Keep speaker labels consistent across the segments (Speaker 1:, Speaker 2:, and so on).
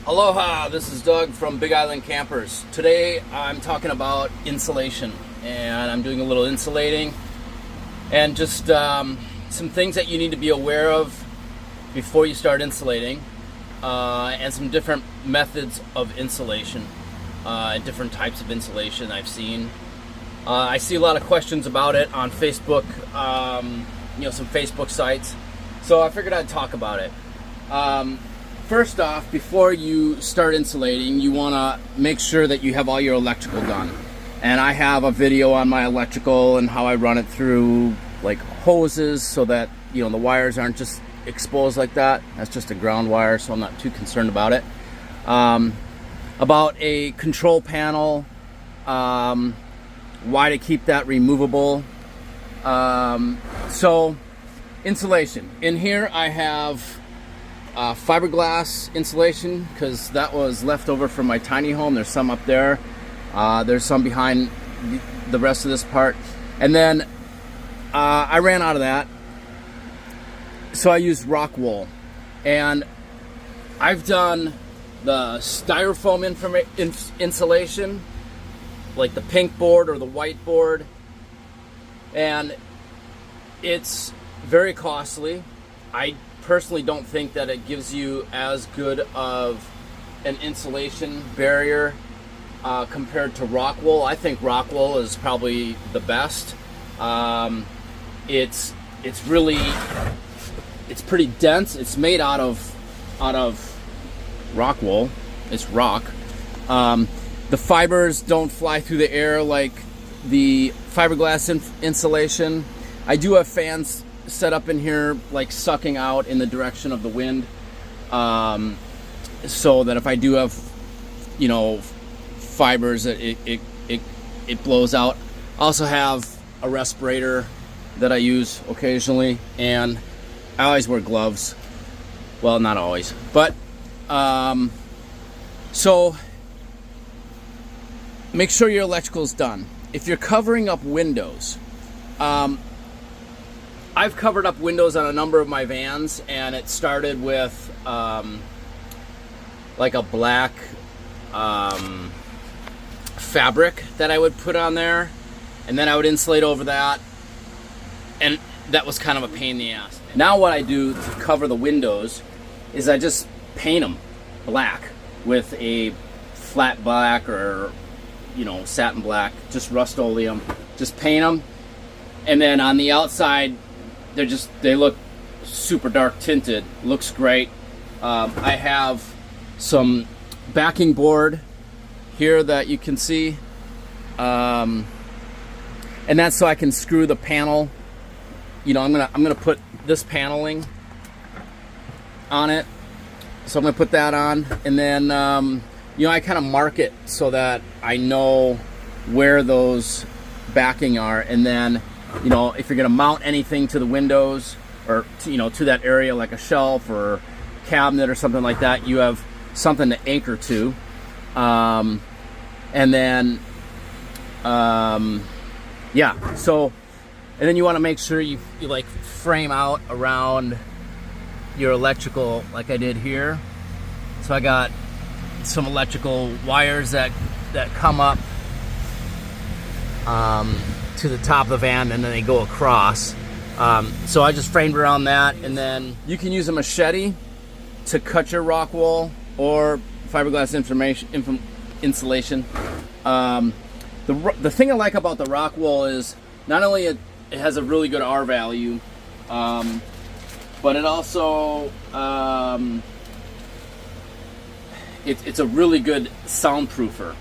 Speaker 1: Aloha, this is Doug from Big Island Campers. Today I'm talking about insulation, and I'm doing a little insulating and just some things that you need to be aware of before you start insulating, and some different methods of insulation, and different types of insulation I've seen. I see a lot of questions about it on Facebook, some Facebook sites, so I figured I'd talk about it. First off, before you start insulating, you want to make sure that you have all your electrical done. And I have a video on my electrical and how I run it through like hoses so that the wires aren't just exposed like that. That's just a ground wire, so I'm not too concerned about it. About a control panel, why to keep that removable. So insulation. In here I have fiberglass insulation, because that was left over from my tiny home. There's some up there, there's some behind the rest of this part, and then I ran out of that, so I used rockwool. And I've done the styrofoam insulation, like the pink board or the white board, and it's very costly. I personally don't think that it gives you as good of an insulation barrier compared to rockwool. I think rockwool is probably the best. It's pretty dense. It's made out of rockwool. It's rock. The fibers don't fly through the air like the fiberglass insulation. I do have fans set up in here, like sucking out in the direction of the wind, so that if I do have fibers, it blows out. I also have a respirator that I use occasionally, and I always wear gloves. Well, not always, but so make sure your electrical's done. If you're covering up windows, I've covered up windows on a number of my vans, and it started with like a black fabric that I would put on there, and then I would insulate over that, and that was kind of a pain in the ass. Now what I do to cover the windows is I just paint them black with a flat black or satin black, just Rust-Oleum, just paint them, and then on the outside they look super dark tinted. Looks great. I have some backing board here that you can see, and that's so I can screw the panel. I'm gonna put this paneling on it, so I'm gonna put that on, and then I kind of mark it so that I know where those backing are, and then if you're going to mount anything to the windows or to that area, like a shelf or cabinet or something like that, you have something to anchor to. And then and then you want to make sure you like frame out around your electrical, like I did here. So I got some electrical wires that come up to the top of the van, and then they go across. So I just framed around that, and then you can use a machete to cut your rock wool or fiberglass insulation. The thing I like about the rock wool is not only it has a really good R value, but it also it's a really good soundproofer.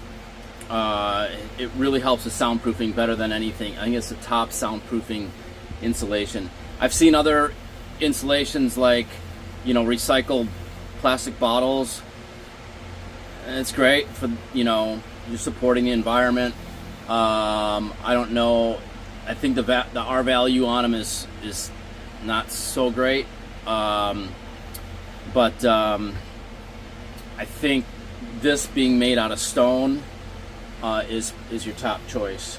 Speaker 1: It really helps with soundproofing better than anything. I think it's the top soundproofing insulation. I've seen other insulations like recycled plastic bottles, and it's great for you're supporting the environment. I don't know, I think the R value on them is not so great, but I think this being made out of stone is your top choice.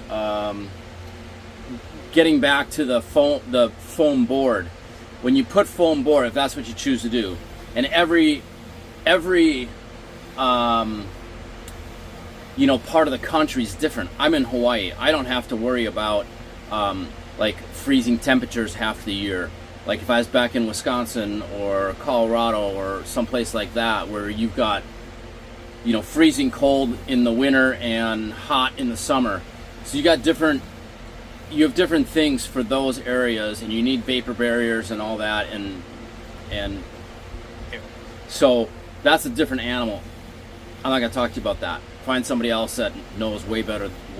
Speaker 1: Getting back to the foam board, when you put foam board, if that's what you choose to do, and every you know, part of the country is different. I'm in Hawaii. I don't have to worry about like freezing temperatures half the year. Like if I was back in Wisconsin or Colorado or someplace like that, where you've got, you know, freezing cold in the winter and hot in the summer. So you have different things for those areas, and you need vapor barriers and all that, and so that's a different animal. I'm not gonna talk to you about that. Find somebody else that knows way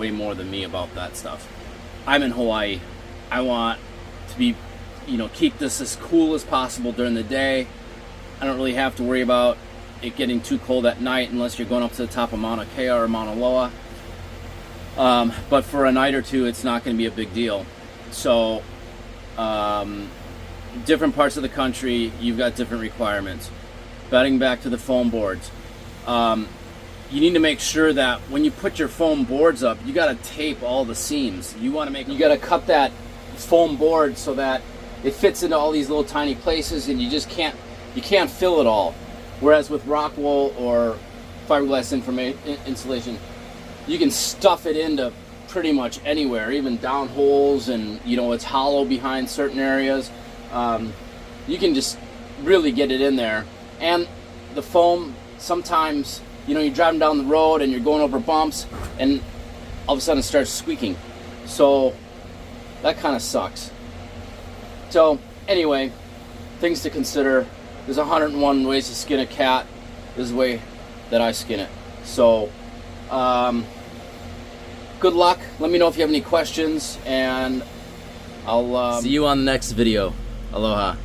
Speaker 1: more than me about that stuff. I'm in Hawaii. I want to be, you know, keep this as cool as possible during the day. I don't really have to worry about it getting too cold at night unless you're going up to the top of Mauna Kea or Mauna Loa. But for a night or two, it's not going to be a big deal. So, different parts of the country, you've got different requirements. Getting back to the foam boards, you need to make sure that when you put your foam boards up, you got to tape all the seams. You got to cut that foam board so that it fits into all these little tiny places, and you can't fill it all. Whereas with rockwool or fiberglass insulation, you can stuff it into pretty much anywhere, even down holes, and you know, it's hollow behind certain areas. You can just really get it in there. And the foam, sometimes, you know, you're driving down the road and you're going over bumps, and all of a sudden it starts squeaking. So that kind of sucks. So anyway, things to consider. There's 101 ways to skin a cat. This is the way that I skin it. So, good luck. Let me know if you have any questions, and I'll see you on the next video. Aloha.